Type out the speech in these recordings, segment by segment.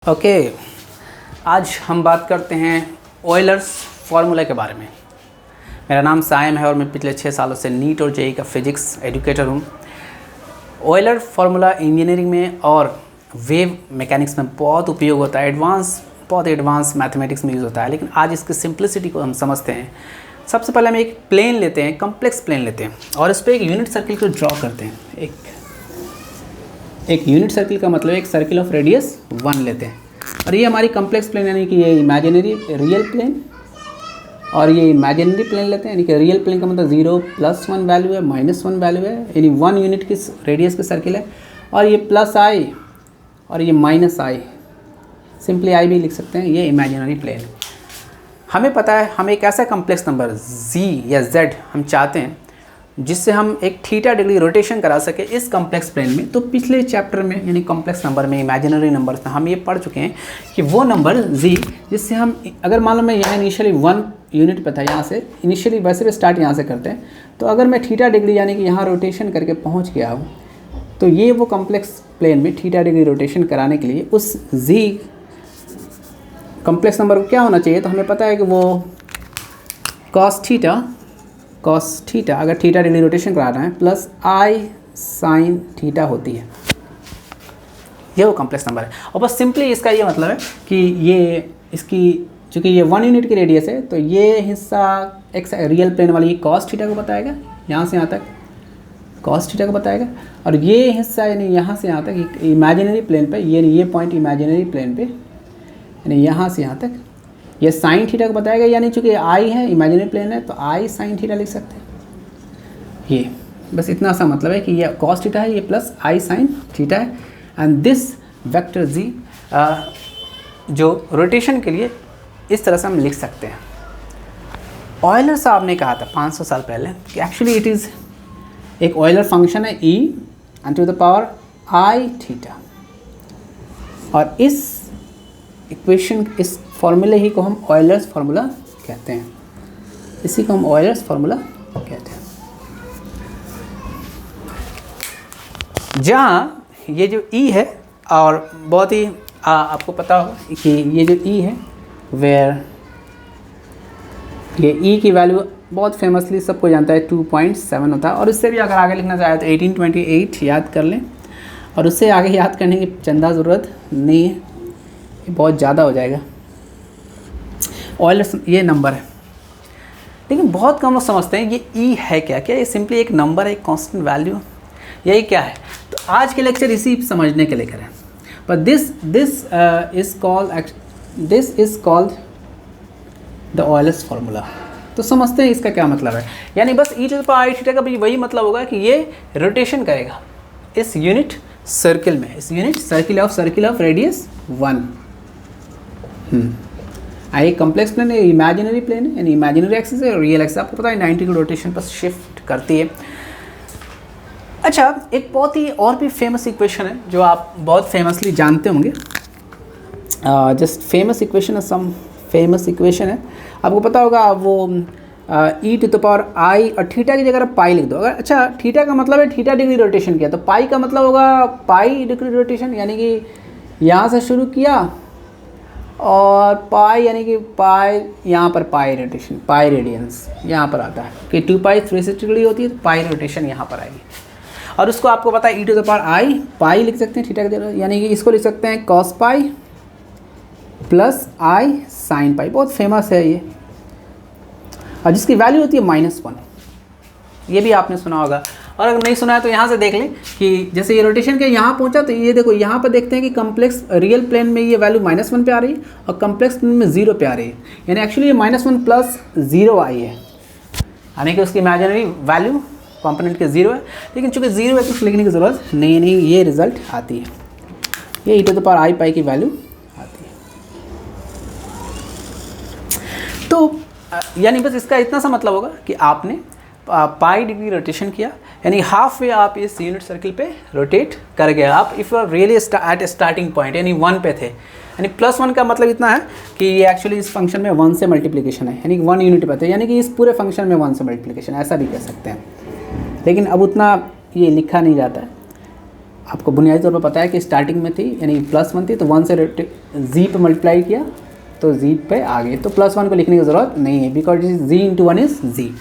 Okay आज हम बात करते हैं ऑयलर्स फार्मूला के बारे में। मेरा नाम साइम है और मैं पिछले 6 सालों से नीट और जेईई का फिजिक्स एजुकेटर हूँ। ऑयलर फार्मूला इंजीनियरिंग में और वेव मैकेनिक्स में बहुत उपयोग होता है, बहुत एडवांस मैथमेटिक्स में यूज़ होता है, लेकिन आज इसकी सिंप्लिसिटी को हम समझते हैं। सबसे पहले हम एक प्लेन लेते हैं, कम्प्लेक्स प्लेन लेते हैं और इस पर एक यूनिट सर्किल को ड्रॉ करते हैं। एक यूनिट सर्किल का मतलब एक सर्किल ऑफ रेडियस 1 लेते हैं और ये हमारी कम्प्लेक्स प्लेन यानी कि ये इमेजिनरी रियल प्लेन और ये इमेजिनरी प्लेन लेते हैं, यानी कि रियल प्लेन का मतलब 0+1 वैल्यू है, -1 वैल्यू है, यानी 1 यूनिट की रेडियस की सर्किल है। और ये +i और ये -i, सिंपली i भी लिख सकते हैं, ये इमेजिनरी प्लेन। हमें पता है हम एक ऐसा कम्प्लेक्स नंबर z या z हम चाहते हैं जिससे हम एक थीटा डिग्री रोटेशन करा सके इस कॉम्प्लेक्स प्लेन में। तो पिछले चैप्टर में यानी कॉम्प्लेक्स नंबर में, इमेजिनरी नंबर्स में हम ये पढ़ चुके हैं कि वो नंबर z जिससे हम, अगर मान लो मैं यहाँ इनिशियली 1 यूनिट पे था, यहाँ से इनिशियली वैसे भी स्टार्ट यहाँ से करते हैं, तो अगर मैं थीटा डिग्री यानी कि यहाँ रोटेशन करके पहुँच गया हूँ तो ये वो कॉम्प्लेक्स प्लेन में थीटा डिग्री रोटेशन कराने के लिए उस z कॉम्प्लेक्स नंबर को क्या होना चाहिए। तो हमें पता है कि वो cos थीटा अगर थीटा डिग्री रोटेशन करा रहे हैं प्लस i sin थीटा होती है, ये वो कॉम्प्लेक्स नंबर है। और बस सिंपली इसका ये मतलब है कि ये इसकी चूँकि ये 1 यूनिट की रेडियस है तो ये हिस्सा एक्स रियल प्लेन वाली cos थीटा को बताएगा, यहाँ से यहाँ तक cos थीटा को बताएगा, और ये हिस्सा यानी यहाँ से यहाँ तक इमेजिनरी प्लेन पे, ये पॉइंट इमेजिनरी प्लेन पे यानी यहाँ से यहाँ तक ये साइन थीटा को बताएगा, यानी चूँकि आई है इमेजिनरी प्लेन है तो आई साइन थीटा लिख सकते हैं। ये बस इतना सा मतलब है कि ये कॉस थीटा है, ये प्लस आई साइन थीटा है, एंड दिस वेक्टर जी जो रोटेशन के लिए इस तरह से हम लिख सकते हैं। ऑयलर साहब ने कहा था 500 साल पहले कि एक्चुअली इट इज़ एक ऑयलर फंक्शन है e to the power I theta, और इस इक्वेशन, इस फॉर्मूले ही को हम ऑयलर्स फार्मूला कहते हैं, इसी को हम ऑयलर्स फार्मूला कहते हैं। जहाँ ये जो E है, और बहुत ही आपको पता हो कि ये जो E है वेयर ये E की वैल्यू बहुत फेमसली सबको जानता है 2.7 होता है, और इससे भी अगर आगे लिखना चाहे तो 1828 याद कर लें, और उससे आगे याद करने की चंदा ज़रूरत नहीं है, ये बहुत ज़्यादा हो जाएगा। ऑयलर्स ये नंबर है, लेकिन बहुत कम लोग समझते हैं ये ई है क्या ये सिंपली एक नंबर है, एक कांस्टेंट वैल्यू, यही क्या है। तो आज के लेक्चर इसी समझने के लिए करें, पर this is called the Euler's formula. तो समझते हैं इसका क्या मतलब है, यानी बस E to the power I theta का भी वही मतलब होगा कि ये रोटेशन करेगा इस यूनिट सर्किल में, इस यूनिट सर्किल ऑफ रेडियस 1। एक कॉम्प्लेक्स प्लेन है, इमेजिनरी प्लेन है, यानी इमेजिनरी एक्सिस है, रियल एक्सिस आपको पता है 90 डिग्री रोटेशन पर शिफ्ट करती है। अच्छा, एक बहुत ही और भी फेमस इक्वेशन है जो आप बहुत फेमसली जानते होंगे, जस्ट फेमस इक्वेशन है, सम फेमस इक्वेशन है, आपको पता होगा वो ई टू द पावर आई, और थीटा की जगह पाई लिख दो। अगर अच्छा थीटा का मतलब है थीटा डिग्री रोटेशन किया, तो पाई का मतलब होगा पाई डिग्री रोटेशन, यानी कि यहाँ से शुरू किया और पाई यानी कि पाई यहाँ पर पाई रोटेशन, पाई रेडियंस यहाँ पर आता है कि 2π 360 डिग्री होती है, तो पाई रोटेशन यहाँ पर आएगी। और उसको आपको पता है ई टू द पावर आई पाई लिख सकते हैं थीटा के जगह, यानी कि इसको लिख सकते हैं cos pi plus I sine pi, बहुत फेमस है ये, और जिसकी वैल्यू होती है -1। ये भी आपने सुना होगा, और अगर नहीं सुना है तो यहाँ से देख लें कि जैसे ये रोटेशन के यहाँ पहुँचा तो ये देखो यहाँ पर देखते हैं कि कम्प्लेक्स रियल प्लेन में ये वैल्यू -1 पे आ रही है और कम्प्लेक्स प्लेन में 0 पे आ रही है, यानी एक्चुअली ये -1 प्लस 0 आई है, यानी कि उसकी इमेजिनरी वैल्यू कंपोनेंट के 0 है, लेकिन चूँकि 0 है कुछ लिखने की ज़रूरत नहीं, ये रिजल्ट आती है, ये ई टू द पावर आई पाई की वैल्यू आती है। तो यानी बस इसका इतना सा मतलब होगा कि आपने पाई डिग्री रोटेशन किया, यानी हाफ वे आप इस यूनिट सर्किल पे रोटेट कर गए आप, if you are really at starting point यानी 1 पे थे, यानी +1 का मतलब इतना है कि ये एक्चुअली इस फंक्शन में 1 से मल्टीप्लिकेशन है, यानी 1 यूनिट पे थे, यानी कि इस पूरे फंक्शन में 1 से मल्टीप्लिकेशन, ऐसा भी कह सकते हैं, लेकिन अब उतना ये लिखा नहीं जाता है। आपको बुनियादी तौर पर पता है कि स्टार्टिंग में थी यानी +1 थी, तो 1 से जी पे मल्टीप्लाई किया तो जी पे आ गई, तो +1 को लिखने की ज़रूरत नहीं है because g into 1 is g.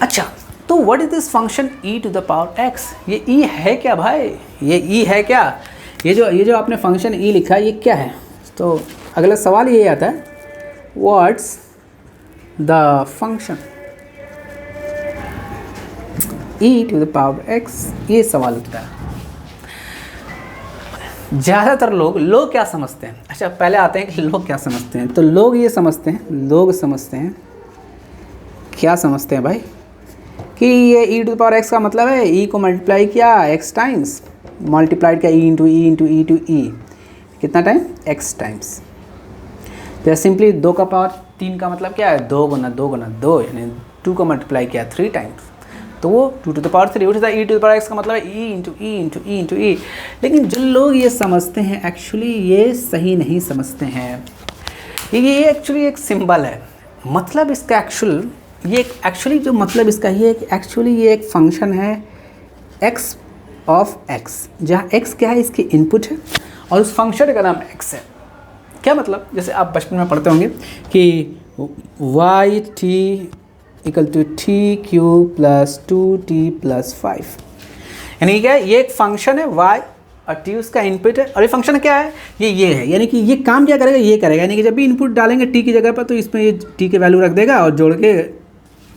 अच्छा, तो what is this function e to the power x? ये e है क्या भाई? ये e है क्या? ये जो आपने फंक्शन e लिखा है ये क्या है? तो अगला सवाल ये आता है, what's the function e to the power x? ये सवाल उठता है। ज़्यादातर लोग क्या समझते हैं? अच्छा, पहले आते हैं कि लोग क्या समझते हैं। तो लोग ये समझते हैं, क्या समझते हैं भाई, कि ये e to the power x का मतलब है e को मल्टीप्लाई किया x टाइम्स, मल्टीप्लाइड किया e इंटू e कितना टाइम? x times. तो सिंपली 2 का पावर 3 का मतलब क्या है? 2 गुना 2 यानी 2 को मल्टीप्लाई किया 3 टाइम्स, तो वो 2 टू द पावर 3 उठता है। e to the power x का मतलब है e इंटू e। लेकिन जो लोग ये समझते हैं एक्चुअली ये सही नहीं समझते हैं। ये एक्चुअली एक सिंबल है, मतलब इसका एक्चुअली जो मतलब इसका ये एक्चुअली ये एक फंक्शन है x ऑफ x, जहाँ x क्या है? इसकी इनपुट है और उस फंक्शन का नाम x है। क्या मतलब? जैसे आप बचपन में पढ़ते होंगे कि y t equal to t cube plus 2t plus 5, यानी क्या है? ये एक फंक्शन है y और t उसका इनपुट है, और ये फंक्शन क्या है? ये है, यानी कि ये काम क्या करेगा? ये करेगा, यानी कि जब भी इनपुट डालेंगे t की जगह पर तो इसमें ये t के वैल्यू रख देगा और जोड़ के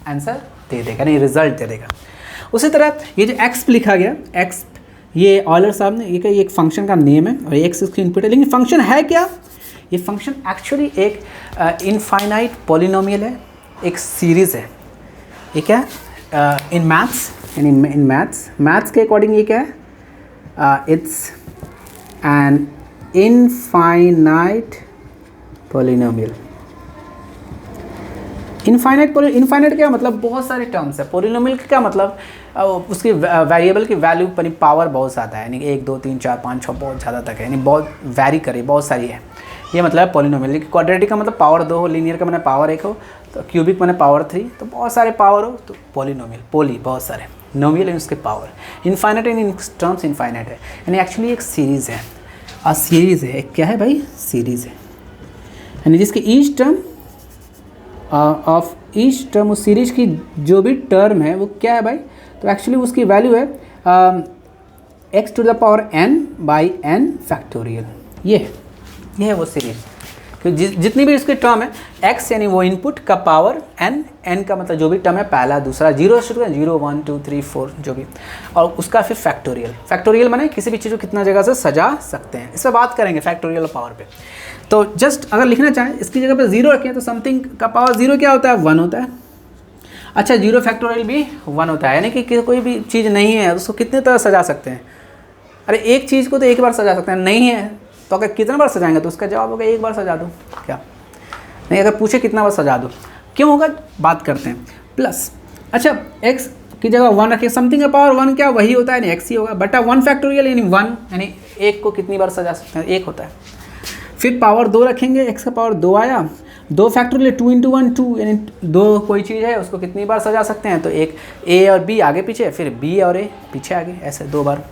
आंसर दे देगा, यानी रिजल्ट दे देगा। उसी तरह ये जो x लिखा गया, x ये ऑयलर साहब ने ये एक फंक्शन का नेम है और x इसकी इनपुट है, लेकिन फंक्शन है क्या? ये फंक्शन एक्चुअली एक इनफाइनाइट पॉलिनोमियल है, एक सीरीज़ है। ये क्या है? इन मैथ्स के अकॉर्डिंग ये क्या है? It's an infinite polynomial. Infinite क्या मतलब? बहुत सारे टर्म्स है। पॉलिनोमियल का क्या मतलब? उसकी वेरिएबल की वैल्यू पर पावर बहुत ज़्यादा है, यानी कि 1 2 3 4 5 6 बहुत ज़्यादा तक है, यानी बहुत वैरी करे, बहुत सारी है। ये मतलब है पॉलिनोमियल। क्वाड्रेटिक का मतलब पावर 2 हो, लीनियर का मतलब पावर 1 हो, तो क्यूबिक मैंने पावर 3, तो बहुत सारे पावर हो तो पॉलिनोमियल, बहुत सारे नोमियल इन उसके power. Infinite in terms infinite है, यानी एक्चुअली एक सीरीज़ है। सीरीज़ है, क्या है भाई? सीरीज़ है, यानी जिसकी each term of each term, उस सीरीज की जो भी टर्म है वो क्या है भाई? तो एक्चुअली उसकी वैल्यू है x to the power n by n factorial. ये है वो सीरीज, क्योंकि जितनी भी इसकी टर्म है x यानी वो इनपुट का पावर n का मतलब जो भी टर्म है, पहला दूसरा 0 शुरू है, 0 1 2 3 4 जो भी, और उसका फिर फैक्टोरियल माने किसी भी चीज़ को कितना जगह से सजा सकते हैं। इस पर बात करेंगे फैक्टोरियल पावर पे। तो जस्ट अगर लिखना चाहें इसकी जगह पे 0 रखें तो समथिंग का पावर 0 क्या होता है? 1 होता है। अच्छा, 0 फैक्टोरियल भी 1 होता है, यानी कि कोई भी चीज़ नहीं है उसको कितने तरह सजा सकते हैं? अरे एक चीज़ को तो एक बार सजा सकते हैं, नहीं है तो अगर कितना बार सजाएंगे? तो उसका जवाब होगा 1 बार सजा दो। क्या नहीं, अगर पूछे कितना बार सजा दो, क्यों होगा? बात करते हैं। प्लस अच्छा, x की जगह 1 रखें, समथिंग का पावर 1 क्या वही होता है, यानी x ही होगा, बटा 1 फैक्टोरियल यानी 1, यानी 1 को कितनी बार सजा सकते हैं? 1 होता है। फिर पावर 2 रखेंगे, x का पावर 2 आया, 2 फैक्टोरियल 2 इंटू 1 2, यानी 2 कोई चीज़ है उसको कितनी बार सजा सकते हैं? तो एक a और b आगे पीछे, फिर b और a पीछे आगे, ऐसे 2 बार।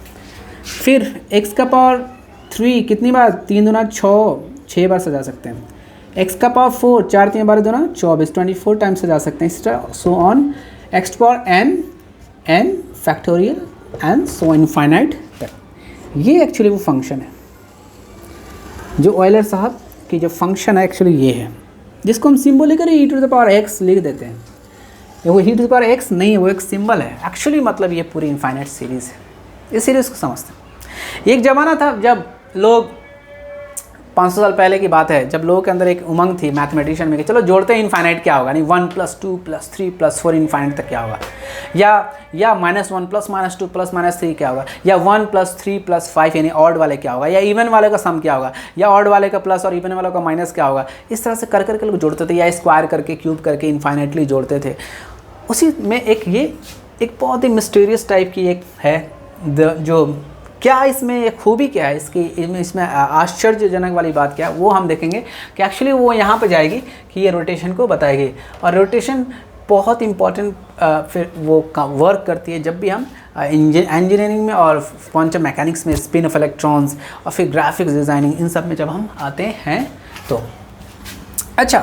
फिर x का पावर 3 कितनी बार? 3 दूना 6 बार सजा सकते हैं। x का पावर 4 4 3 बार दूना 24 24 टाइम्स सजा सकते हैं। इस तरह so on x power n factorial and so infinite तक। ये एक्चुअली वो फंक्शन है जो ऑयलर साहब की जो फंक्शन है, एक्चुअली ये है जिसको हम symbolically e to the power x लिख देते हैं। वो e to the power x नहीं है, वो एक सिंबल है एक्चुअली, मतलब ये पूरी इनफाइनाइट सीरीज़ है। इस सीरीज़ को समझते हैं। एक ज़माना था जब लोग 500 साल पहले की बात है, जब लोगों के अंदर एक उमंग थी मैथमेटिशियन में कि चलो जोड़ते हैं इनफाइनाइट क्या होगा, यानी 1 + 2 + 3 + 4 इनफाइनाइट तक क्या होगा, या -1 + -2 + -3 क्या होगा, या 1 + 3 + 5 यानी ऑड वाले क्या होगा, या इवन वाले का सम क्या होगा, या ऑड वाले का प्लस और इवन वाले का माइनस क्या होगा। इस तरह से कर करके लोग जोड़ते थे, या स्क्वायर करके क्यूब करके इनफाइनाइटली जोड़ते थे। उसी में एक बहुत ही मिस्टीरियस टाइप की एक है जो क्या इसमें खूबी क्या है इसमें आश्चर्यजनक वाली बात क्या है वो हम देखेंगे कि एक्चुअली वो यहाँ पे जाएगी कि ये रोटेशन को बताएगी। और रोटेशन बहुत इम्पॉर्टेंट फिर वो वर्क करती है जब भी हम इंजीनियरिंग में और क्वांटम मैकेनिक्स में स्पिन ऑफ इलेक्ट्रॉन्स और फिर ग्राफिक्स डिज़ाइनिंग, इन सब में जब हम आते हैं तो। अच्छा,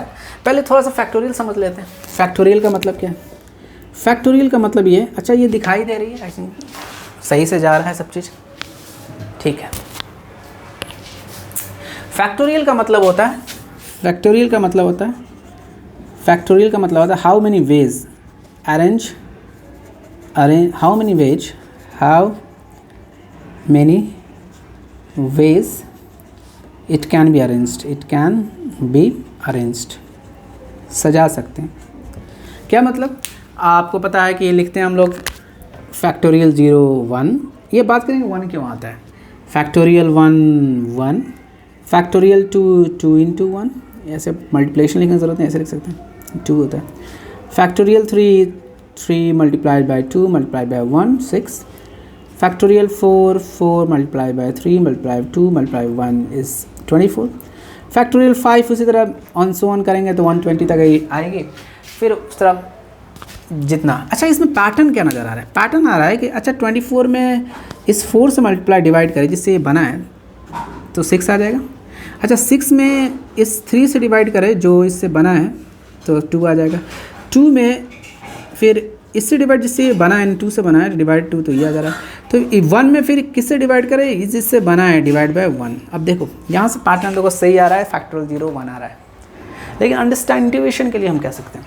पहले थोड़ा सा फैक्टोरियल समझ लेते हैं। फैक्टोरियल का मतलब क्या है? फैक्टोरियल का मतलब ये, अच्छा ये दिखाई दे रही है, सही से जा रहा है सब चीज़, ठीक है। फैक्टोरियल का मतलब होता है, फैक्टोरियल का मतलब होता है, फैक्टोरियल का मतलब होता है how many ways arrange, how many ways it can be arranged, सजा सकते हैं। क्या मतलब? आपको पता है कि ये लिखते हैं हम लोग फैक्टोरियल 0 1, ये बात करेंगे 1 क्यों आता है, फैक्टोरियल 1 1, फैक्टोरियल 2 2 इंटू 1, ऐसे मल्टीप्लिकेशन लिखने की ज़रूरत नहीं, ऐसे लिख सकते हैं 2 होता है। Factorial 3 3 multiplied by 2 multiplied by 1 6, factorial 4 4 multiplied by 3 multiplied by 2 multiplied by 1 is 24, factorial 5 उसी तरह on so on करेंगे तो 120 तक आएगी, फिर उस तरह जितना। अच्छा, इसमें पैटर्न क्या नज़र आ रहा है? पैटर्न आ रहा है कि अच्छा 24 में इस 4 से मल्टीप्लाई डिवाइड करें जिससे ये बना है तो 6 आ जाएगा। अच्छा, 6 में इस 3 से डिवाइड करें जो इससे बना है तो 2 आ जाएगा। 2 में फिर इससे डिवाइड जिससे ये बना है, 2 से बना है, डिवाइड 2 तो ये आ जा रहा है। तो 1 में फिर किससे डिवाइड करें? जिससे बना है, डिवाइड बाय 1। अब देखो यहाँ से पैटर्न देखो सही आ रहा है, फैक्टोरियल 0 1 आ रहा है, लेकिन अंडरस्टैंडिंग के लिए हम क्या सकते हैं?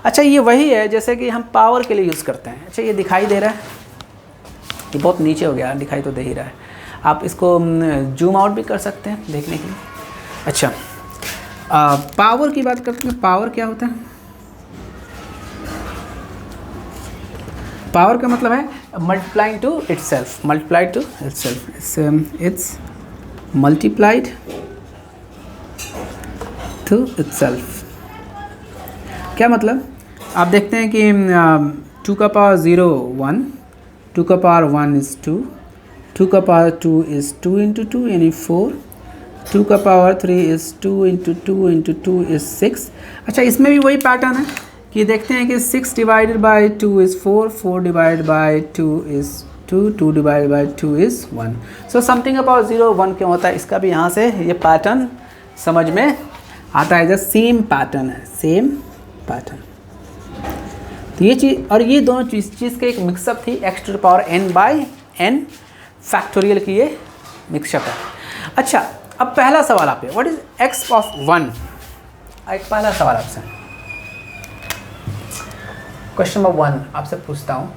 अच्छा, ये वही है जैसे कि हम पावर के लिए यूज़ करते हैं। अच्छा, ये दिखाई दे रहा है, ये बहुत नीचे हो गया, दिखाई तो दे ही रहा है, आप इसको जूम आउट भी कर सकते हैं देखने के लिए। अच्छा, पावर की बात करते हैं। पावर क्या होता है? पावर का मतलब है multiplying to itself, multiplied to itself, it's multiplied to itself. क्या मतलब? आप देखते हैं कि 2 का पावर 0 1, 2 का पावर 1 इज़ 2, 2 का पावर 2 इज़ 2 इंटू 2 यानी 4, 2 का power 3 is 2 into 2 into 2 is 6। अच्छा, इसमें भी वही पैटर्न है कि देखते हैं कि 6 divided by 2 is 4, 4 divided by 2 is 2, 2 divided by 2 is 1। So something about 0 1 क्यों होता है? इसका भी यहाँ से ये पैटर्न समझ में आता है, जस्ट सेम पैटर्न है, सेम पैटर्न। तो ये चीज़ और ये दोनों चीज़ के एक मिक्सअप थी, x to the power n by n factorial की ये मिक्सअप है। अच्छा, अब पहला सवाल आप पे, व्हाट इज x ऑफ 1? एक पहला सवाल आपसे, क्वेश्चन नंबर 1 आपसे पूछता हूँ,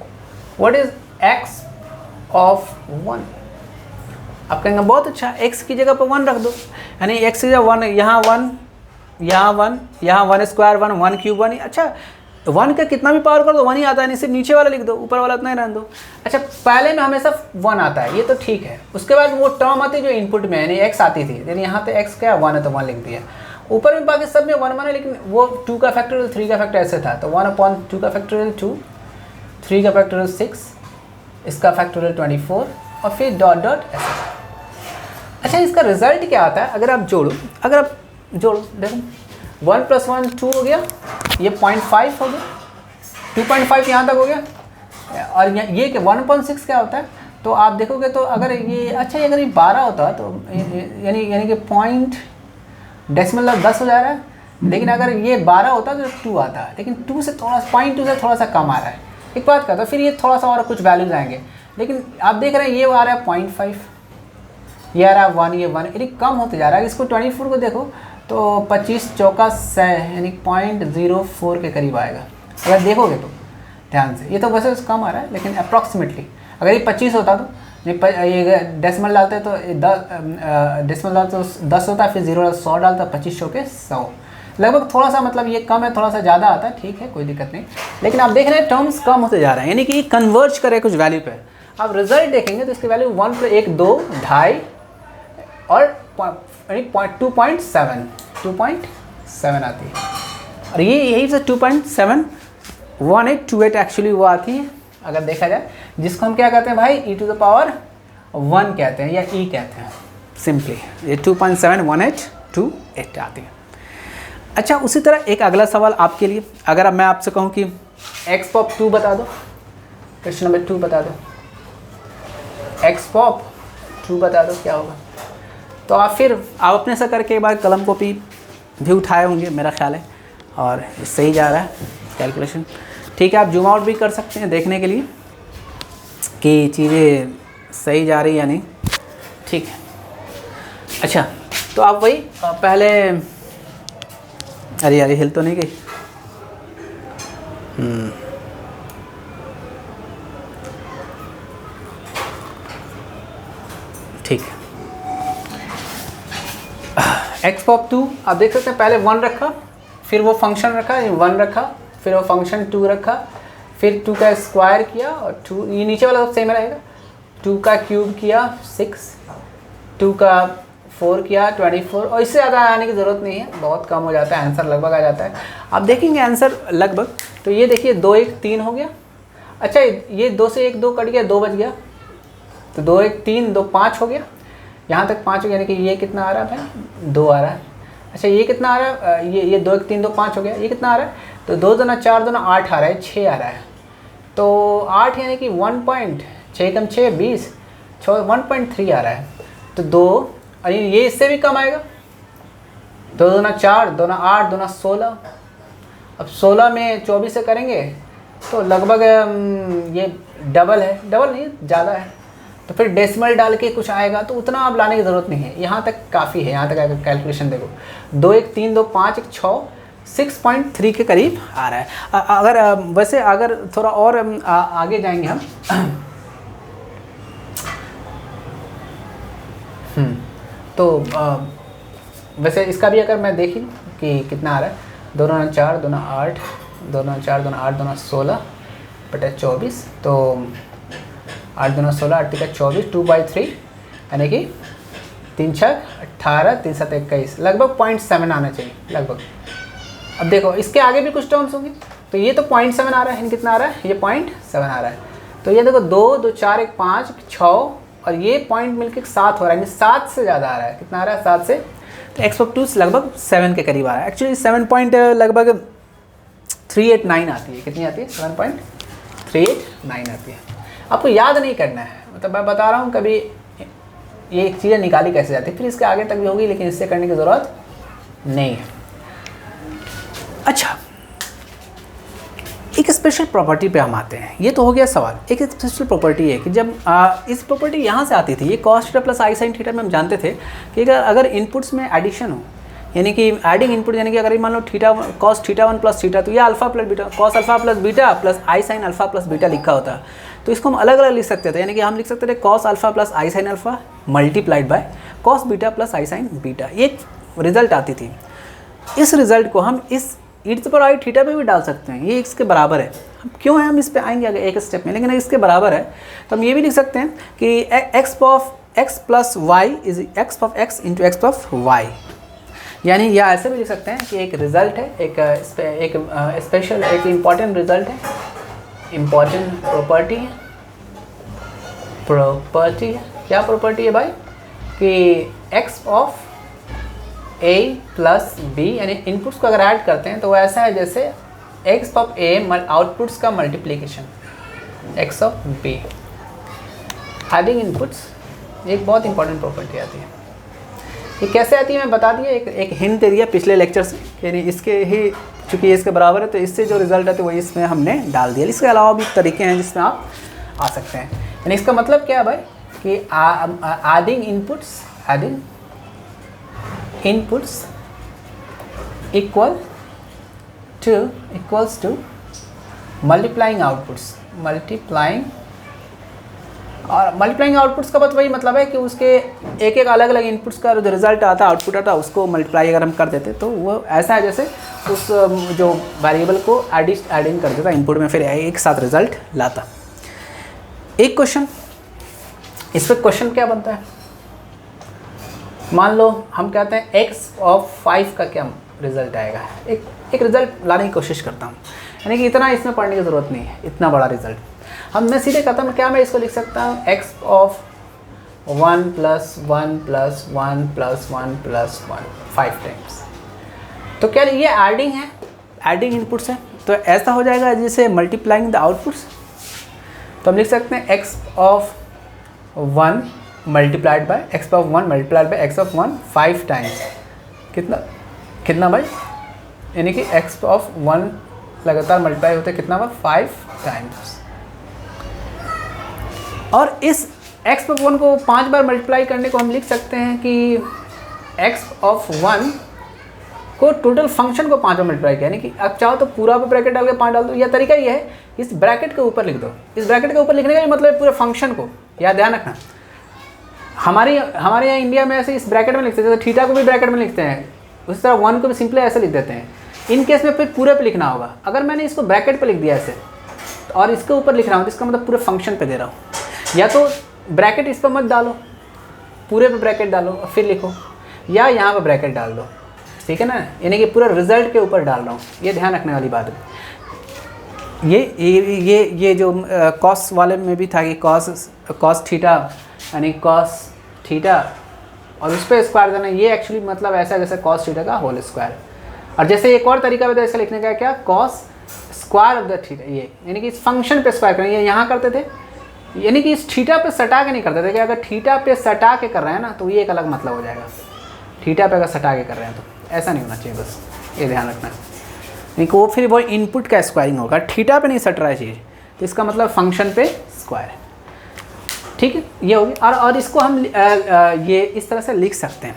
व्हाट इज x ऑफ 1? आप कहेंगे बहुत अच्छा, x की जगह पर 1 रख दो, यानी x की जगह 1, यहाँ 1, यहाँ 1, यहाँ 1 स्क्वायर 1, 1 क्यूब 1। अच्छा, 1 का कितना भी पावर कर दो 1 ही आता है, नहीं सिर्फ नीचे वाला लिख दो, ऊपर वाला उतना ही रहने दो। अच्छा, पहले में हमेशा 1 आता है, ये तो ठीक है। उसके बाद वो टर्म आती है जो इनपुट में, यानी x आती थी, यानी यहाँ पे x क्या 1 है तो 1 लिख दिया। ऊपर में बाकी सब में 1 1 है, लेकिन वो 2 का फैक्टोरियल 3 का फैक्टर ऐसे था, तो 1/2 का फैक्टोरियल 2, 3 का फैक्टोरियल 6, इसका फैक्टोरियल 24 और फिर डॉट डॉट ऐसे। अच्छा, इसका रिजल्ट क्या आता है? अगर आप जोड़ो देखो 1 + 1 2 हो गया, ये 0.5 हो गया, 2.5 यहाँ तक हो गया, और ये कि 1/6 क्या होता है? तो आप देखोगे तो अगर ये, अच्छा अगर ये 12 होता तो यानी कि पॉइंट डेसिमल 10 हो जा रहा है, लेकिन अगर ये 12 होता तो 2 आता है, लेकिन 2 से थोड़ा 0.2 से थोड़ा सा कम आ रहा है। एक बात करता, फिर ये थोड़ा सा और कुछ वैल्यूज आएंगे, लेकिन आप देख रहे हैं ये आ रहा है 0.5, ये आ रहा है 1, ये 1, यानी कम होते जा रहा है। इसको 24 को देखो तो 25 चौका 100 यानी 0.04 के करीब आएगा, अगर देखोगे तो ध्यान से। ये तो वैसे कम आ रहा है, लेकिन अप्रॉक्सीमेटली अगर ये 25 होता तो ये डेसिमल डालते तो 10 डालते तो 10 होता, फिर 0 100 डालता, 25 चौके 100, लगभग थोड़ा सा मतलब ये कम है, थोड़ा सा ज़्यादा आता है, ठीक है कोई दिक्कत नहीं। लेकिन आप देख रहे हैं टर्म्स कम होते जा रहे हैं, यानी कि कन्वर्ज करे कुछ वैल्यू पे। आप रिजल्ट देखेंगे तो इसकी वैल्यू 1 + 1 2 2.5 और 2.7 आती है, और ये यही से 2.71828 एक्चुअली वो आती है अगर देखा जाए, जिसको हम क्या कहते हैं भाई, e⁻1 कहते हैं या e कहते हैं सिंपली। ये 2.71828 आती है। अच्छा, उसी तरह एक अगला सवाल आपके लिए, अगर मैं आपसे कहूँ कि x ऑफ 2 बता दो, क्वेश्चन नंबर 2 बता दो, एक्स पॉप ट्रू बता दो क्या होगा। तो आप अपने से करके एक बार कलम कॉपी भी उठाए होंगे मेरा ख्याल है, और सही जा रहा है कैलकुलेशन। ठीक है, आप जूम आउट भी कर सकते हैं देखने के लिए कि चीज़ें सही जा रही या नहीं। ठीक है, अच्छा तो आप वही पहले, अरे यार हिल तो नहीं गई। ठीक है, एक्स पॉप 2 आप देख सकते हैं, पहले 1 रखा, फिर वो फंक्शन रखा, 1 रखा, फिर वो फंक्शन 2 रखा, फिर 2 का स्क्वायर किया, और 2 ये नीचे वाला सब सेम रहेगा, 2 का क्यूब किया 6, 2 का 4 किया 24, और इससे ज़्यादा आने की ज़रूरत नहीं है, बहुत कम हो जाता है, आंसर लगभग आ जाता है। आप देखेंगे आंसर लगभग, तो ये देखिए 2 1 3 हो गया। अच्छा ये 2 से 1 2 कट गया, 2 बच गया, तो 2 1 3 2 5 हो गया, यहाँ तक 5 हो गया, यानी कि ये कितना आ रहा है भाई 2 आ रहा है। अच्छा ये कितना आ रहा है, ये 2 1 3 2 5 हो गया, ये कितना आ रहा है, तो 2 दूना 4 दूना 8 आ रहा है, 6 आ रहा है। तो 8 यानी कि 1.6 कम 6 20 1.3 आ रहा है। तो 2 और ये इससे भी कम आएगा, 2 दूना 4 दूना 8 दूना 16। अब 16 में 24 से करेंगे तो लगभग ये डबल है, डबल नहीं ज़्यादा है, तो फिर डेसिमल डाल के कुछ आएगा, तो उतना आप लाने की ज़रूरत नहीं है, यहाँ तक काफ़ी है। यहाँ तक अगर कैलकुलेशन देखो 2 1 3 2 5 1 6 6.3 के करीब आ रहा है। अगर वैसे अगर थोड़ा और आगे जाएंगे हम तो वैसे इसका भी अगर मैं देखी कि कितना आ रहा है, 2 दूना 4 दूना 8 2 दूना 4 दूना 8 दूना 16 बटा 24, तो 8 दूना 16 8 का 24 2/3 यानी कि 3 6 18 3 7 21 लगभग 0.7 आना चाहिए लगभग। अब देखो इसके आगे भी कुछ टर्म्स होंगे, तो ये तो 0.7 आ रहा है, कितना आ रहा है, ये 0.7 आ रहा है। तो ये देखो 2 2 4 1 5 6 और ये पॉइंट मिलकर 7 हो रहा है, 7 से ज़्यादा आ रहा है, कितना आ रहा है 7 से, तो एक्स पॉप 2 लगभग 7 के करीब आ रहा है। एक्चुअली 7 पॉइंट लगभग 389 आती है, कितनी आती है 7.389 आती है। आपको याद नहीं करना है, मतलब मैं बता रहा हूँ कभी ये चीज़ें निकाली कैसे जाती है, फिर इसके आगे तक भी होगी, लेकिन इससे करने की ज़रूरत नहीं है। अच्छा एक स्पेशल प्रॉपर्टी पे हम आते हैं, ये तो हो गया सवाल। एक स्पेशल प्रॉपर्टी है कि जब इस प्रॉपर्टी यहाँ से आती थी, ये cos theta plus I sine theta में हम जानते थे कि अगर इनपुट्स में एडिशन हो, यानी कि एडिंग इनपुट, यानी कि अगर मान लो theta cos theta 1 plus theta, तो ये alpha plus beta cos alpha plus beta plus I sine alpha plus beta लिखा होता, तो इसको हम अलग अलग लिख सकते थे। यानी कि हम लिख सकते थे cos alpha plus I sine alpha multiplied by cos beta plus I sign beta, ये रिजल्ट आती थी। इस रिजल्ट को हम इस e थीटा पे भी डाल सकते हैं, ये इसके बराबर है। हम क्यों है, हम इस पे आएंगे आगे एक स्टेप में, लेकिन इसके बराबर है, तो हम ये भी लिख सकते हैं कि x of x plus y is x of x into x of y, यानी या ऐसे भी लिख सकते हैं कि एक रिजल्ट है, एक स्पेशल एक इम्पॉर्टेंट रिजल्ट है, इम्पॉर्टेंट प्रॉपर्टी है, क्या प्रॉपर्टी है भाई, कि x of a plus b, यानी इनपुट्स को अगर ऐड करते हैं तो वो ऐसा है जैसे एक्स ऑफ ए आउटपुट्स का multiplication x of b. Adding inputs एक बहुत इंपॉर्टेंट प्रॉपर्टी आती है। ये कैसे आती है मैं बता दिया, एक हिंट दे दिया पिछले लेक्चर से, यानी इसके ही चूँकि इसके बराबर है तो इससे जो रिजल्ट आते हैं वही इसमें हमने डाल दिया। इसके अलावा भी तरीके हैं जिसमें आप आ सकते हैं। यानी इसका मतलब क्या है भाई कि adding inputs, adding inputs equals to multiplying outputs, और मल्टीप्लाइंग आउटपुट्स का वही मतलब है कि उसके एक एक अलग अलग इनपुट्स का जो रिजल्ट आता आउटपुट आता उसको मल्टीप्लाई अगर हम कर देते तो वो ऐसा है जैसे उस जो वेरिएबल को एडिंग कर देता इनपुट में, फिर एक साथ रिजल्ट लाता। एक क्वेश्चन, इस पर क्वेश्चन क्या बनता है, मान लो हम कहते हैं x ऑफ 5 का क्या रिजल्ट आएगा, एक रिजल्ट लाने की कोशिश करता हूँ, यानी कि इतना इसमें पढ़ने की ज़रूरत नहीं है, इतना बड़ा रिजल्ट मैं सीधे कहता हूँ क्या मैं इसको लिख सकता हूँ x of 1 plus 1 plus 1 plus 1 plus 1 5 times. तो क्या ये एडिंग है, एडिंग इनपुट्स है, तो ऐसा हो जाएगा जैसे मल्टीप्लाइंग द आउटपुट्स। तो हम लिख सकते हैं x of 1 multiplied bye x power 1 multiplied bye x of 1 5 times. कितना भाई, यानी कि एक्स ऑफ 1 लगातार मल्टीप्लाई होते कितना बार, 5 टाइम्स। और इस एक्स ऑफ 1 को 5 बार मल्टीप्लाई करने को हम लिख सकते हैं कि एक्स ऑफ 1 को टोटल फंक्शन को 5 बार मल्टीप्लाई किया, यानी कि आप चाहो तो पूरा ब्रैकेट डाल के 5 डाल दो, या तरीका ये है इस ब्रैकेट के ऊपर लिख दो। इस ब्रैकेट के ऊपर लिखने का मतलब है पूरे फंक्शन को, याद ध्यान रखना। हमारे यहाँ इंडिया में ऐसे इस ब्रैकेट में लिखते हैं, जैसे थीटा को भी ब्रैकेट में लिखते हैं, उसी तरह 1 को भी सिंपली ऐसे लिख देते हैं। इन केस में फिर पूरे पे लिखना होगा। अगर मैंने इसको ब्रैकेट पे लिख दिया ऐसे और इसके ऊपर लिख रहा हूँ तो इसका मतलब पूरे फंक्शन पे दे रहा हूँ। या तो ब्रैकेट इस पर मत डालो, पूरे पे ब्रैकेट डालो और फिर लिखो, या यहाँ पर ब्रैकेट डाल दो, ठीक है ना, यानी कि पूरा रिजल्ट के ऊपर डाल रहा हूँ। ये ध्यान रखने वाली बात है। ये जो कॉस वाले में भी था कि कॉस थीटा यानी कॉस थीटा और उस पर स्क्वायर देना, ये एक्चुअली मतलब ऐसा जैसे कॉस थीटा का होल स्क्वायर। और जैसे एक और तरीका बताया इसका लिखने का, क्या, cos square of the theta, ये यानी कि इस फंक्शन पे स्क्वायर करें। ये यहाँ करते थे, यानी कि इस थीटा पे सटा के नहीं करते थे कि अगर थीटा पे सटा के कर रहे हैं ना तो ये एक अलग मतलब हो जाएगा। थीटा पे अगर सटा के कर रहे हैं तो ऐसा नहीं होना चाहिए, बस ये ध्यान रखना। नहीं कि वो फिर वो इनपुट का स्क्वायरिंग होगा, थीटा पे नहीं सट रहा है चीज़, तो इसका मतलब फंक्शन पे स्क्वायर है, ठीक है। ये होगी। और इसको हम ये इस तरह से लिख सकते हैं।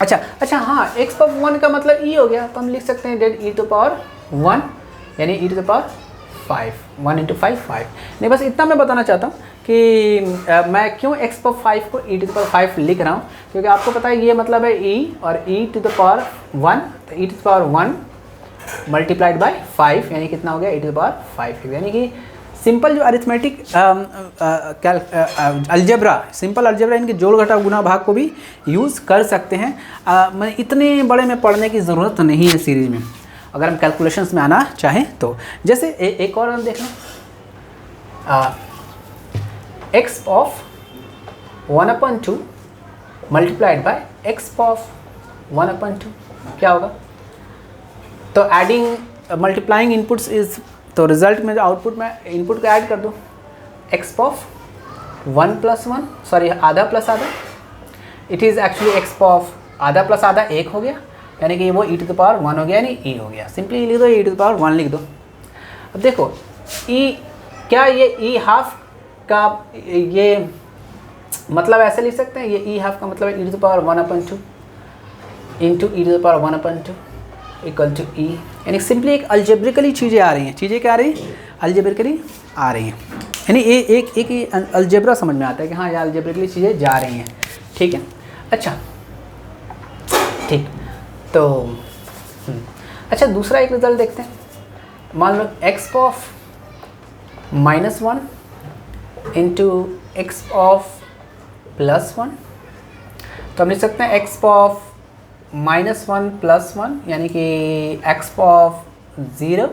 अच्छा हाँ, एक्स पावर 1 का मतलब ई हो गया, तो हम लिख सकते हैं डेट ई टू पावर 1 यानी ई टू द पावर 5, 1 × 5 5। नहीं, बस इतना मैं बताना चाहता हूँ कि मैं क्यों एक्स पावर 5 को ई टू द पावर 5 लिख रहा हूँ, क्योंकि आपको पता है ये मतलब है ई और ई टू द पावर 1, तो E to the power 1 multiplied by 5 यानी कितना हो गया, ई टू द पावर 5, यानी कि सिंपल जो अरिथमेटिक अलजेब्रा, सिंपल अलजेब्रा, इनके जोड़ घटाव गुणा भाग को भी यूज़ कर सकते हैं। मैं इतने बड़े में पढ़ने की ज़रूरत नहीं है सीरीज में, अगर हम कैलकुलेशंस में आना चाहें तो। जैसे एक और हम देख लें, x of 1/2 multiplied by x of 1/2 क्या होगा, तो एडिंग मल्टीप्लाइंग इनपुट्स इज, तो रिजल्ट में जो आउटपुट में इनपुट को ऐड कर दो, एक्स ऑफ 1 + 1, सॉरी आधा प्लस आधा, it is actually x of आधा प्लस आधा 1 हो गया, यानी कि वो ई टू द पावर 1 हो गया, यानी ई हो गया। सिंपली लिख दो, ई टू द पावर 1 लिख दो। अब देखो ई, क्या ये ई हाफ का ये मतलब ऐसे लिख सकते हैं, ये ई हाफ का मतलब E to the power 1/2 into E to the power 1/2 equal to E, यानी सिंपली एक अल्जेब्रिकली चीज़ें आ रही हैं। चीज़ें क्या आ रही हैं, अल्जेब्रिकली आ रही हैं, यानी एक अल्जेब्रा समझ में आता है कि हाँ ये अल्जेब्रिकली चीज़ें जा रही हैं, ठीक है। अच्छा ठीक, तो अच्छा दूसरा एक रिजल्ट देखते हैं। मान लो X of -1 into x of +1, तो हम लिख सकते हैं एक्स ऑफ -1 + 1 यानी कि एक्स ऑफ 0,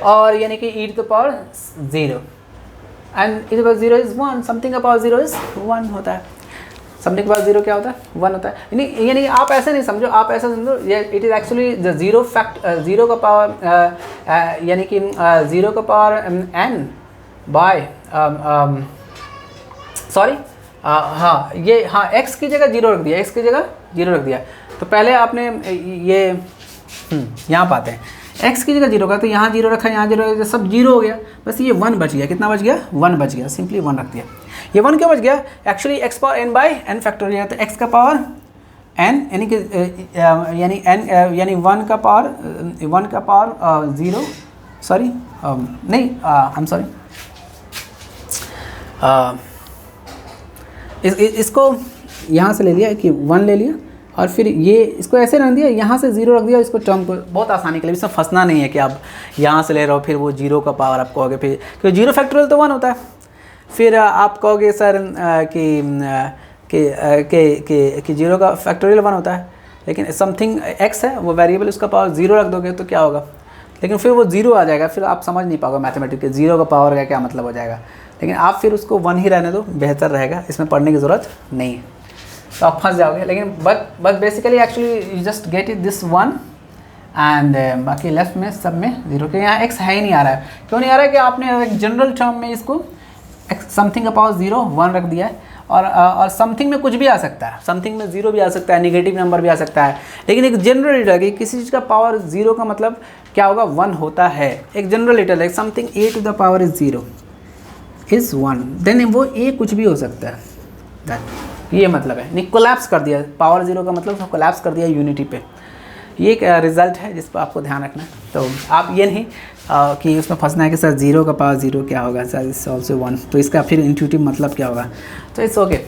और यानी कि E to the power 0 and E to the power 0 is 1, something का पावर 0 इज़ 1 होता है, समथिंग का पावर 0 क्या होता है, 1 होता है। यानी आप ऐसे नहीं समझो, आप ऐसा समझो ये it is actually the zero fact, zero का पावर यानी कि 0 का पावर n बाय सॉरी हाँ ये हाँ x की जगह 0 रख दिया, x की जगह 0 रख दिया। तो पहले आपने ये यहाँ पाते हैं x की जगह 0 का, तो यहाँ 0 रखा, यहाँ 0 रखा, सब 0 हो गया, बस ये 1 बच गया। कितना बच गया, 1 बच गया, सिंपली 1 रख दिया। ये 1 क्यों बच गया, actually x power n by n factorial, तो x का पावर n यानी कि यानी 1 का पावर 0, सॉरी नहीं आई एम सॉरी, इसको यहाँ से ले लिया कि 1 ले लिया, और फिर ये इसको ऐसे रख दिया, यहाँ से 0 रख दिया, इसको टर्म को बहुत आसानी के लिए, इसमें फंसना नहीं है कि आप यहाँ से ले रहे हो फिर वो 0 का पावर आप कहोगे, फिर क्योंकि 0 फैक्टोरियल तो 1 होता है, फिर आप कहोगे सर कि 0 का फैक्टोरियल 1 होता है, लेकिन समथिंग x है वो वेरिएबल, उसका पावर 0 रख दोगे तो क्या होगा, लेकिन फिर वो 0 आ जाएगा, फिर आप समझ नहीं पाओगे मैथमेटिक्स 0 का पावर का क्या मतलब हो जाएगा। लेकिन आप फिर उसको 1 ही रहने दो, बेहतर रहेगा, इसमें पढ़ने की ज़रूरत नहीं है, तो आप फंस जाओगे। लेकिन but basically actually you just get it this 1 and बाकी लेफ्ट में सब में 0, के यहाँ x है ही नहीं आ रहा है। क्यों नहीं आ रहा है कि आपने एक जनरल टर्म में इसको समथिंग का पावर 0 1 रख दिया है, और समथिंग में कुछ भी आ सकता है, समथिंग में 0 भी आ सकता है, नेगेटिव नंबर भी आ सकता है, लेकिन एक जनरल रिटल है, किसी चीज़ का पावर 0 का मतलब क्या होगा, 1 होता है। एक जनरल रिटल है, something a to the power is 0 is 1, then वो a कुछ भी हो सकता है, ये मतलब है। नहीं, कोलैप्स कर दिया, पावर 0 का मतलब उसको कोलैप्स कर दिया यूनिटी पे, ये एक रिजल्ट है जिस पर आपको ध्यान रखना है। तो आप ये नहीं कि उसमें फंसना है कि सर 0 का पावर 0 क्या होगा, सर इट्स ऑल्सो 1, तो इसका फिर इंट्यूटिव मतलब क्या होगा, तो इट्स ओके।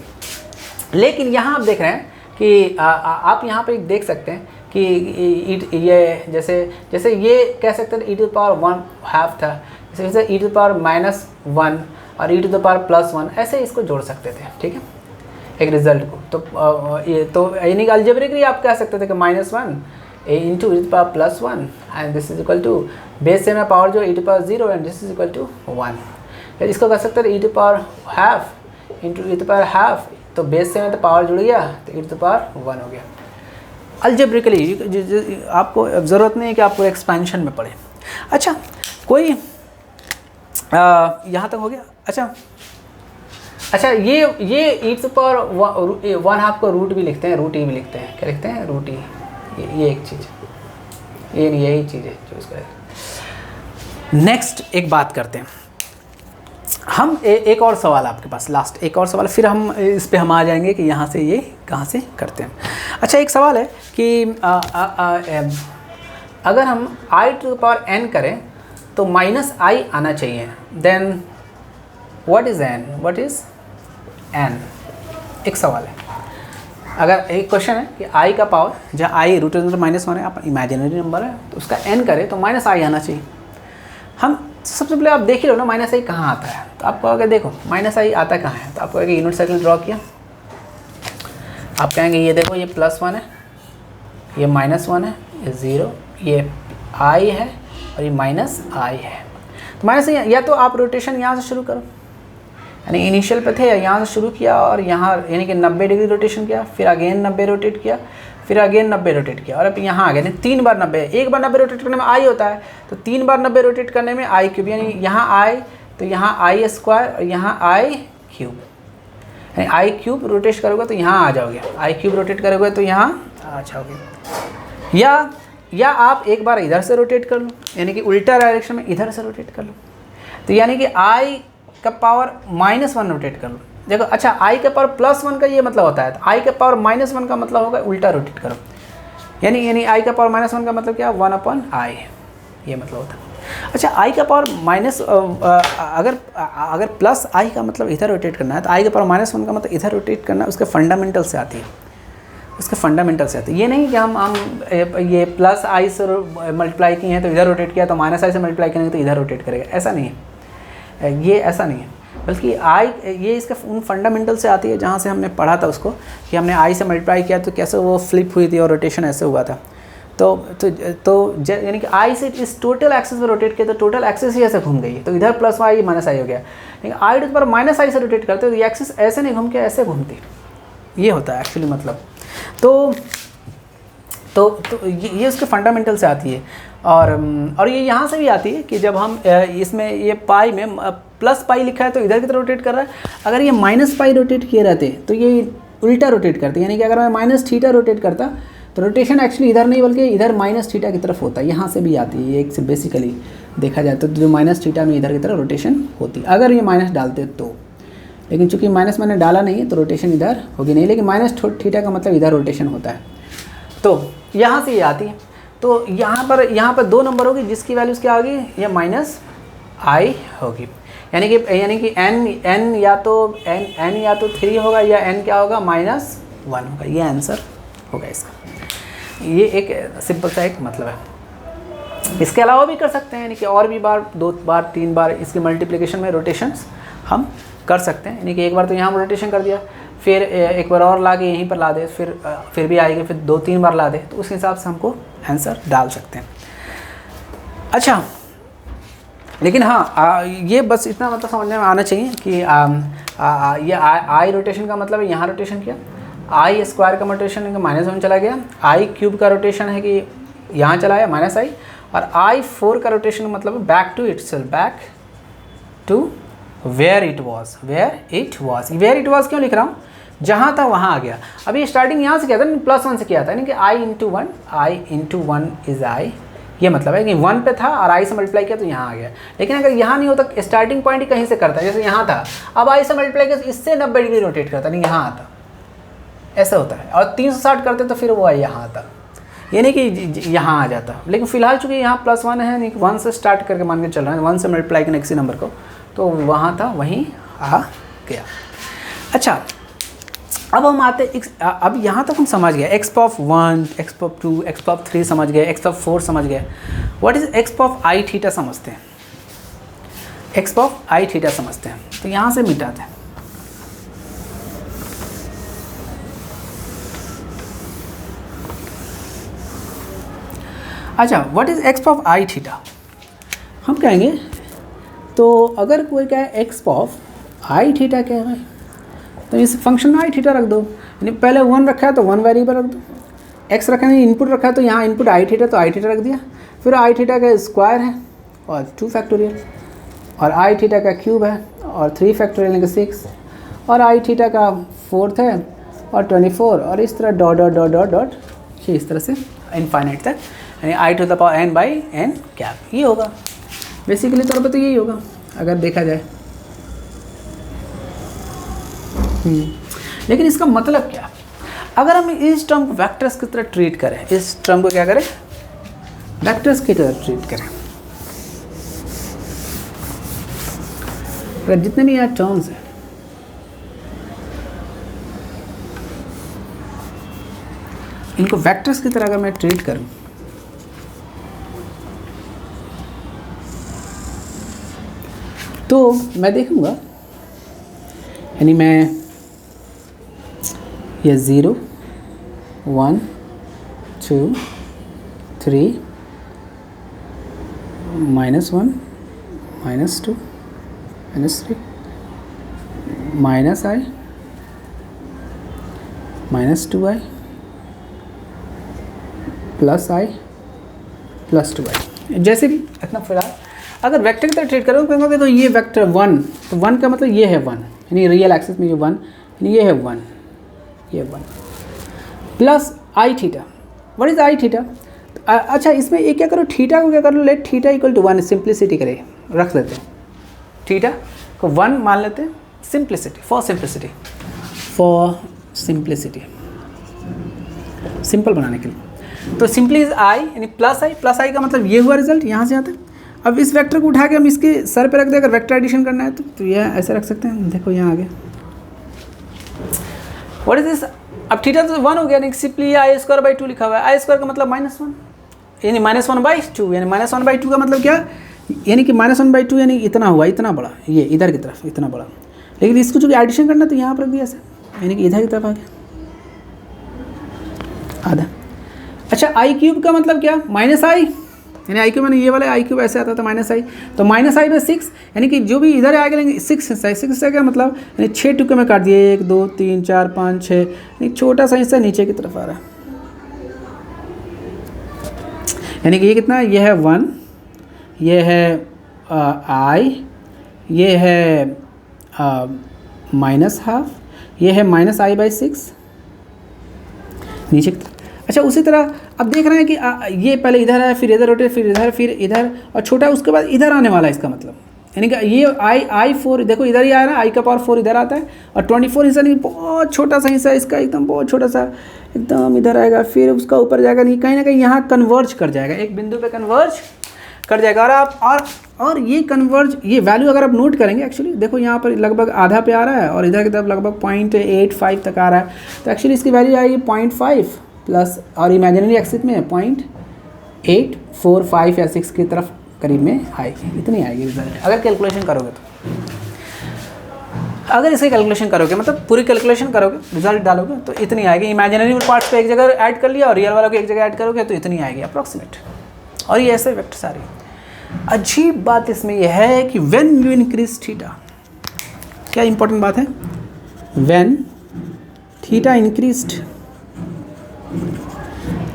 लेकिन यहाँ आप देख रहे हैं कि आप यहाँ पे देख सकते हैं कि ये जैसे ये कह सकते हैं e to the power 1 half था, जैसे e टू द पावर -1 और e टू द पावर +1, ऐसे इसको जोड़ सकते थे, ठीक है, एक रिजल्ट को। तो यानी कि अलजेब्रिकली आप कह सकते थे कि -1 a into e to the power +1 and this is equal to base से में पावर जो e to the power 0 and this is equal to 1। इसको कह सकते हैं e to the power half into e to the power half, तो base से में तो पावर जुड़ गया तो e टू द पावर 1 हो गया। अलजेब्रिकली आपको ज़रूरत नहीं है कि आपको एक्सपेंशन में पढ़े। अच्छा, कोई यहाँ तक हो गया। अच्छा ये e to the power 1 half को रूट भी लिखते हैं, रूट ई भी लिखते हैं, क्या लिखते हैं, रूट ई, ये एक चीज़ है, ये नहीं, यही चीज़ है जो इसका। नेक्स्ट एक बात करते हैं हम, एक और सवाल आपके पास, लास्ट एक और सवाल, फिर हम इस पे हम आ जाएंगे कि यहाँ से ये कहाँ से करते हैं। अच्छा, एक सवाल है कि अगर हम i to the power n करें तो -i आना चाहिए, देन व्हाट इज़ n, एक सवाल है। अगर एक क्वेश्चन है कि i का पावर जहाँ i रूट -1 है, आप इमेजिनरी नंबर है, तो उसका n करें तो -i आना चाहिए। हम सबसे पहले आप देख ही लो ना -i कहाँ आता है, तो आप कहोगे देखो -i आता कहाँ है, तो आप कहोगे यूनिट सर्कल ड्रॉ किया, आप कहेंगे ये देखो ये +1 है, ये -1 है, ये 0, ये i है और ये -i है। तो -i, या तो आप रोटेशन यहाँ से शुरू करो, यानी इनिशियल पे थे यहाँ से शुरू किया और यहाँ यानी कि 90 डिग्री रोटेशन किया, फिर अगेन 90 रोटेट किया, फिर अगेन 90 रोटेट किया, और अब यहाँ आ गए, 3 बार 90, एक बार 90 रोटेट करने में i होता है, तो 3 बार 90 रोटेट करने में i क्यूब, यानी यहाँ i तो यहाँ i स्क्वायर और यहाँ i क्यूब, यानी i क्यूब रोटेट करोगे तो यहाँ आ जाओगे, i क्यूब रोटेट करोगे तो यहाँ आ जाओगे। या आप एक बार इधर से रोटेट कर लो, यानी कि उल्टा डायरेक्शन में इधर से रोटेट कर लो, तो यानी कि i का पावर -1 रोटेट कर लो। देखो, अच्छा i का पावर +1 का ये मतलब होता है, तो i का पावर -1 का मतलब होगा उल्टा रोटेट करो, यानी i का पावर -1 का मतलब क्या, 1/i, ये मतलब होता है। अच्छा, i का पावर अगर +i का मतलब इधर रोटेट करना है, तो i का पावर -1 का मतलब इधर रोटेट करना है, उसके फंडामेंटल से आती है, उसके फंडामेंटल से आती है। ये नहीं कि हम ये +i से मल्टीप्लाई किए हैं तो इधर रोटेट किया, तो -i से मल्टीप्लाई करेंगे तो इधर रोटेट करेगा, ऐसा नहीं है, ये ऐसा नहीं है, बल्कि ये इसके उन फंडामेंटल से आती है जहाँ से हमने पढ़ा था उसको, कि हमने i से मल्टीप्लाई किया तो कैसे वो फ्लिप हुई थी और रोटेशन ऐसे हुआ था। तो यानी कि i से इस टोटल एक्सिस में रोटेट किया तो टोटल एक्सिस ही ऐसे घूम गई, तो इधर +i -i हो गया। लेकिन i to the power -i से रोटेट करते तो ये एक्सिस ऐसे नहीं घूम के ऐसे घूमती, ये होता है एक्चुअली मतलब। तो ये उसके फंडामेंटल से आती है, और ये यहाँ से भी आती है कि जब हम इसमें ये पाई में +पाई लिखा है तो इधर की तरफ रोटेट कर रहा है, अगर ये -पाई रोटेट किए रहते तो ये उल्टा रोटेट करते, यानी कि अगर मैं -θ रोटेट करता तो रोटेशन एक्चुअली इधर नहीं बल्कि इधर -θ की तरफ होता है, यहाँ से भी आती है, ये एक से बेसिकली देखा जाए तो जो -θ में इधर की तरफ रोटेशन होती अगर ये माइनस डालते तो। लेकिन चूंकि माइनस मैंने डाला नहीं है तो रोटेशन इधर होगी नहीं, लेकिन -θ का मतलब इधर रोटेशन होता है, तो यहाँ से ये आती है। तो यहाँ पर 2 नंबर होगी जिसकी वैल्यूज़ क्या होगी, ये -i होगी, यानी कि n या तो 3 होगा या n क्या होगा -1 होगा, ये आंसर होगा इसका। ये एक सिंपल सा एक मतलब है। इसके अलावा भी कर सकते हैं, यानी कि और भी बार 2 बार 3 बार इसकी मल्टीप्लिकेशन में रोटेशंस हम कर सकते हैं, यानी कि एक बार तो यहाँ रोटेशन कर दिया, फिर एक बार और ला के यहीं पर ला दे, फिर भी आएगी, फिर 2-3 बार ला दे, तो उस हिसाब से हमको आंसर डाल सकते हैं। अच्छा, लेकिन हाँ ये बस इतना मतलब समझने में आना चाहिए कि ये आई रोटेशन का मतलब है यहाँ रोटेशन किया, आई स्क्वायर का रोटेशन है कि -1 चला गया, आई क्यूब का रोटेशन है कि यहाँ चला गया -i, और i4 का रोटेशन मतलब back to itself, back to where it was, where it was, where it was क्यों लिख रहा हूँ, जहाँ था वहाँ आ गया। अभी स्टार्टिंग यहाँ से किया था, +1 से किया था, यानी कि i into one is i, ये मतलब है कि 1 पे था और i से मल्टीप्लाई किया तो यहाँ आ गया। लेकिन अगर यहाँ नहीं होता, स्टार्टिंग पॉइंट ही कहीं से करता है, जैसे यहाँ था, अब i से मल्टीप्लाई किया तो इससे 90 डिग्री रोटेट करता, नहीं यहाँ आता, ऐसा होता है। और 360 करते तो फिर वो यहाँ आता, ये नहीं कि यहाँ आ जाता। लेकिन फिलहाल चूँकि यहाँ +1 है, नहीं 1 से स्टार्ट करके मान के चल रहा है, 1 से मल्टीप्लाई करना किसी नंबर को, तो वहाँ था वहीं आ गया। अच्छा, अब हम आते अब यहाँ तक हम समझ गए, x power 1, x power 2, x power 3 समझ गए, x पावर 4 समझ गए। What is x power i theta समझते हैं, x पावर i थीटा समझते हैं। तो यहाँ से मिटाते हैं। अच्छा, what is x power i theta, हम कहेंगे तो अगर कोई कहे x पावर i थीटा क्या है, तो इस फंक्शन में i थीटा रख दो, यानी पहले 1 रखा है तो 1 वेरिएबल रख दो, x रखा है इनपुट रखा है तो यहाँ इनपुट i थीटा तो i थीटा रख दिया, फिर i थीटा का स्क्वायर है और 2 फैक्टोरियल, और i थीटा का क्यूब है और 3 फैक्टोरियल यानी कि 6, और i थीटा का 4th है और 24, और इस तरह dot dot dot dot dot, ये इस तरह से इनफाइनाइट तक, यानी i to the power n by n cap, ये होगा बेसिकली तौर पर, तो यही होगा अगर देखा जाए। लेकिन इसका मतलब क्या, अगर हम इस टर्म को वेक्टर्स की तरह ट्रीट करें, इस टर्म को क्या करें, वेक्टर्स की तरह ट्रीट करें, अगर जितने भी यहाँ टर्म्स हैं इनको वेक्टर्स की तरह अगर मैं ट्रीट करूं, तो मैं देखूंगा, यानी मैं ये 0 1 2 3 -1 -2 -3 -i -2i +i +2i, जैसे भी इतना फिलहाल अगर वेक्टर की तरह ट्रीट करोगे कहोगे तो ये वेक्टर 1, तो 1 का मतलब ये है 1, यानी रियल एक्सिस में ये 1, यानी ये है 1, ये 1 plus I theta. What is I theta? अच्छा, इसमें ये क्या करो, थीटा को क्या कर लो, let theta equal to 1, simplicity करे रख देते हैं, थीटा को 1 मान लेते हैं, सिंप्लिसिटी, फॉर सिंप्लिसिटी सिंपल बनाने के लिए। तो सिंपली इज आई, यानी प्लस आई का मतलब ये हुआ रिजल्ट, यहाँ से आता है। अब इस वेक्टर को उठा के हम इसके सर पे रख दें, अगर वेक्टर एडिशन करना है तो ये ऐसे रख सकते हैं, देखो यहाँ आ गया। What is this? अब थीटा तो 1 हो गया, नहीं सिंपली i² 2 लिखा हुआ है, i² का मतलब -1, यानी -1/2, यानी -1/2 का मतलब क्या, यानी कि -1/2 यानी इतना हुआ, इतना बड़ा, ये इधर की तरफ इतना बड़ा। लेकिन इसको चूँकि एडिशन करना तो यहाँ पर रख दिया ऐसे, यानी कि इधर की तरफ आ गया आधा। अच्छा, i³ का मतलब क्या, -i, यानी i³ मैंने ये वाला i³ ऐसे आता था -i, तो -i/6, यानी कि जो भी इधर आएगा लेंगे 6 हिस्सा है, 6 हिस्सा क्या मतलब, यानी 6 टुकड़े में काट दिए, 1 2 3 4 5 6, यानी छोटा सा हिस्सा नीचे की तरफ आ रहा है, यानी कि ये कितना, ये है 1, ये है i, ये है -½ ये है -i/6 नीचे की तरफ। अच्छा, उसी तरह अब देख रहे हैं कि ये पहले इधर है, फिर इधर रोटेट, फिर इधर, फिर इधर, और छोटा उसके बाद इधर आने वाला है, इसका मतलब यानी कि ये i4 देखो इधर ही आ रहा है, i⁴ इधर आता है, और 24 हिस्सा नहीं, बहुत छोटा सा हिस्सा इसका, एकदम बहुत छोटा सा, एकदम इधर आएगा, फिर उसका ऊपर जाएगा, नहीं कहीं ना कहीं यहाँ कन्वर्ज कर जाएगा, एक बिंदु पे कन्वर्ज कर जाएगा। और आप और ये कन्वर्ज, ये वैल्यू अगर आप नोट करेंगे, एक्चुअली देखो यहाँ पर लगभग आधा पे आ रहा है, और इधर की तरफ लगभग 0.85 तक आ रहा है, तो एक्चुअली इसकी वैल्यू आएगी 0.5 प्लस, और इमेजिनरी एक्सिस में 0.845 या 6 की तरफ करीब में आएगी, इतनी आएगी रिजल्ट अगर कैलकुलेशन करोगे तो। अगर इसे कैलकुलेशन करोगे, मतलब पूरी कैलकुलेशन करोगे, रिजल्ट डालोगे तो इतनी आएगी। इमेजिनरी पार्ट्स पे एक जगह ऐड कर लिया और रियल वाला को एक जगह ऐड करोगे तो इतनी आएगी अप्रॉक्सीमेट। और ये ऐसे वेक्टर सारे। अजीब बात इसमें यह है कि व्हेन यू इंक्रीज थीटा, क्या इंपॉर्टेंट बात है, व्हेन थीटा इंक्रीज्ड,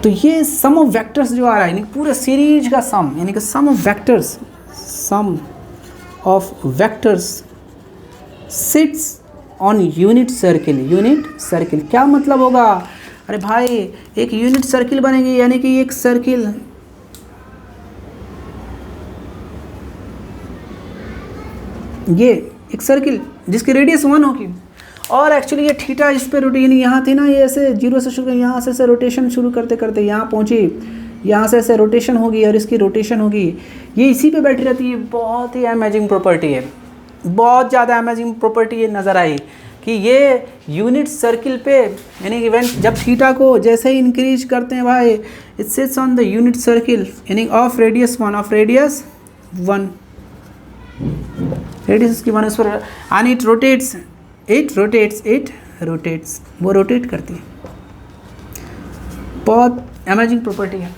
तो ये सम ऑफ वेक्टर्स जो आ रहा है, यानी पूरे सीरीज का सम, यानी कि sum of vectors sits on unit circle. Unit circle क्या मतलब होगा? अरे भाई एक यूनिट सर्किल बनेगी, यानी कि एक सर्किल, ये एक सर्किल जिसकी रेडियस 1 होगी, और एक्चुअली ये थीटा इस पे रोटेशन यहाँ थी ना, ये ऐसे जीरो से शुरू, यहाँ से ऐसे रोटेशन शुरू करते करते यहाँ पहुँची, यहाँ से ऐसे रोटेशन होगी और इसकी रोटेशन होगी, ये इसी पे बैठी रहती है। बहुत ही अमेजिंग प्रॉपर्टी है, बहुत ज़्यादा अमेजिंग प्रॉपर्टी ये नज़र आई कि ये यूनिट सर्किल पे, यानी इवेंट जब थीटा को जैसे ही इंक्रीज करते हैं भाई, it sits on the unit circle यानी of radius 1, of radius 1, radius की 1 पर, एंड इट रोटेट्स, वो रोटेट करती है। बहुत अमेजिंग प्रॉपर्टी है।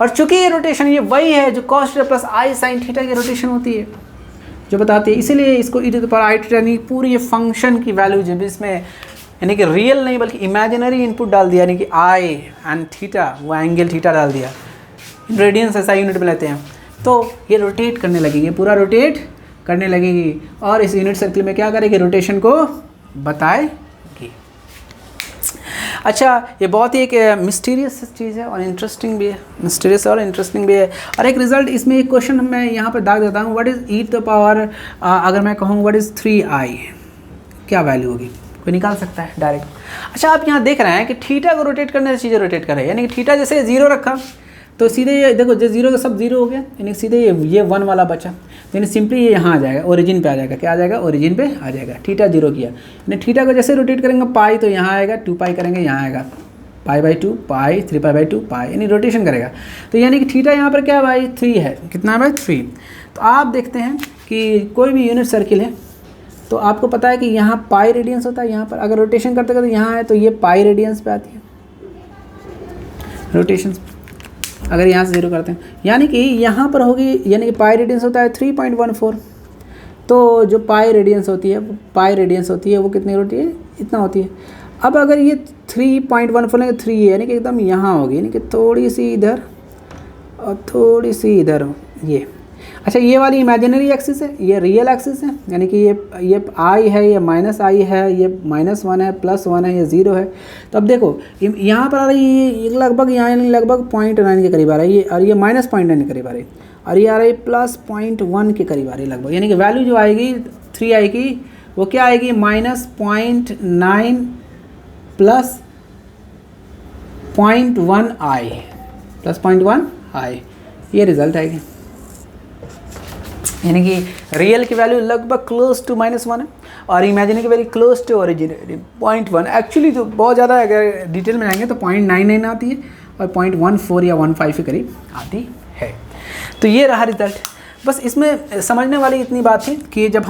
और चूंकि ये रोटेशन ये वही है जो cos theta plus I sine theta की रोटेशन होती है, जो बताती है, इसीलिए इसको E to the power I theta यानी पूरी ये फंक्शन की वैल्यू जब इसमें यानी कि रियल नहीं बल्कि इमेजिनरी इनपुट डाल दिया, यानी कि आई एंड थीटा, वो एंगल थीटा डाल दिया, रेडियंस ऐसा यूनिट में लेते हैं, तो ये रोटेट करने लगेगी, पूरा रोटेट करने लगेगी और इस यूनिट सर्किल में क्या करेगी, रोटेशन को बताएगी। अच्छा, ये बहुत ही एक मिस्टीरियस चीज़ है और इंटरेस्टिंग भी है, मिस्टीरियस और इंटरेस्टिंग भी है। और एक रिजल्ट इसमें एक क्वेश्चन मैं यहाँ पर दाग देता हूँ, what is e to the power, अगर मैं कहूँ व्हाट इज़ 3i, क्या वैल्यू होगी, कोई निकाल सकता है डायरेक्ट। अच्छा, आप यहाँ देख रहे हैं कि थीटा को रोटेट करने से चीज़ें रोटेट कर रही है, यानी कि थीटा जैसे 0 रखा तो सीधे ये देखो, जो 0 का सब 0 हो गया, यानी सीधे ये 1 वाला बचा, यानी सिंपली ये यहाँ आ जाएगा, ओरिजिन पे आ जाएगा, क्या आ जाएगा, ओरिजिन पे आ जाएगा। थीटा 0 किया, यानी थीटा को जैसे रोटेट करेंगे पाई तो यहाँ आएगा, 2 करेंगे यहाँ आएगा, पाई/2 पाई, 3π/2 पाई, यानी रोटेशन करेगा। तो यानी कि थीटा यहाँ पर क्या भाई 3 है, कितना है भाई 3। तो आप देखते हैं कि कोई भी यूनिट सर्किल है तो आपको पता है कि यहाँ पाई रेडियंस होता है, यहाँ पर अगर रोटेशन करते करते यहाँ है तो ये पाई रेडियंस पे आती है रोटेशन, अगर यहाँ से 0 करते हैं, यानी कि यहाँ पर होगी, यानी कि पाई रेडियंस होता है 3.14, तो जो पाई रेडियंस होती है वो कितनी होती है, इतना होती है। अब अगर ये 3.14 लेंगे, 3 यानी कि एकदम यहाँ होगी, यानी कि थोड़ी सी इधर और थोड़ी सी इधर ये। अच्छा, ये वाली इमेजिनरी एक्सिस है, ये रियल एक्सिस है, यानी कि ये आई है, ये माइनस आई है, ये -1 है, +1 है, ये 0 है। तो अब देखो यहाँ पर आ रही है लगभग, यहाँ लगभग 0.9 के करीब आ रहा है ये, और ये -0.9 के करीब आ रही है, और ये आ रही है +0.1 के करीब आ रही है लगभग, यानी कि वैल्यू जो आएगी 3i की वो क्या आएगी, -0.9 प्लस 0.1i, +0.1i, ये रिजल्ट आएगी। यानी कि रियल की वैल्यू लगभग क्लोज टू -1 है और इमेजिनरी की वैल्यू क्लोज टू ओरिजिनरी 0.1। एक्चुअली तो बहुत ज़्यादा अगर डिटेल में जाएंगे तो 0.99 आती है और 0.14 या 15 के करीब आती है। तो ये रहा रिजल्ट। बस इसमें समझने वाली इतनी बात थी कि जब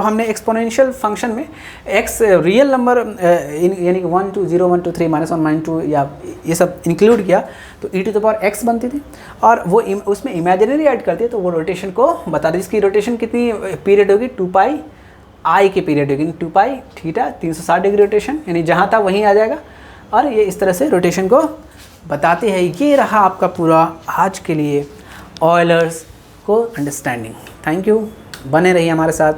हमने एक्सपोनेंशियल फंक्शन में x रियल नंबर यानी कि 1 2 0 1 2 3 -1 -2 या ये सब इंक्लूड किया तो e to the power x बनती थी, और वो उसमें इमेजिनरी ऐड करती है तो वो रोटेशन को बता दी। इसकी रोटेशन कितनी पीरियड होगी, 2πi की पीरियड होगी, 2π थीटा 360 डिग्री रोटेशन, यानी जहाँ था वहीं आ जाएगा, और ये इस तरह से रोटेशन को बताते हैं। ये रहा आपका पूरा आज के लिए ऑयलर्स को अंडरस्टैंडिंग। थैंक यू, बने रहिए हमारे साथ।